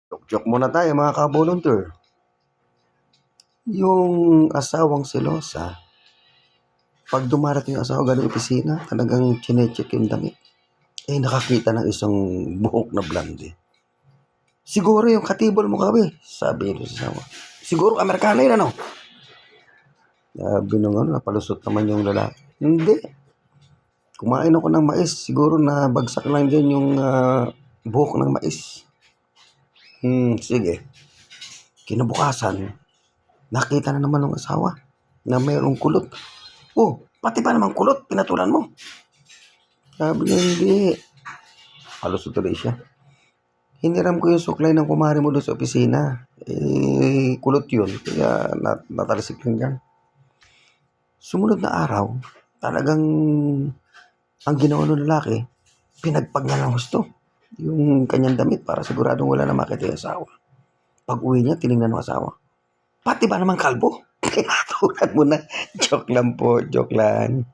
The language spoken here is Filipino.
Joke muna tayo mga ka-volunteer. Yung asawang selosa, pag dumarating yung asawa galing opisina, talagang chinecheck yung damit. Nakakita ng isang buhok na blonde. Siguro yung katibol mo kami, sabi niya sa asawa. Siguro Amerikano yun, ano? Sabi nung napalusot naman yung lalaki. Hindi. Kumain ako ng mais. Siguro na bagsak lang dyan yung buhok ng mais. Sige. Kinabukasan, nakita na naman ng asawa na mayroong kulot. Oh, pati ba naman kulot? Pinatulan mo. Sabi niya, hindi. Halos tuloy siya. Hiniram ko yung suklay ng kumari mo doon sa opisina. Kulot yun. Kaya natalisik lang dyan. Sumunod na araw, talagang ang ginawa ng lalaki, pinagpag niya ng husto yung kanyang damit para siguradong wala na makita yung asawa. Pag uwi niya, tinignan ng asawa. Pati ba naman kalbo? Pinatulan mo na. Joke lang po, joke lang.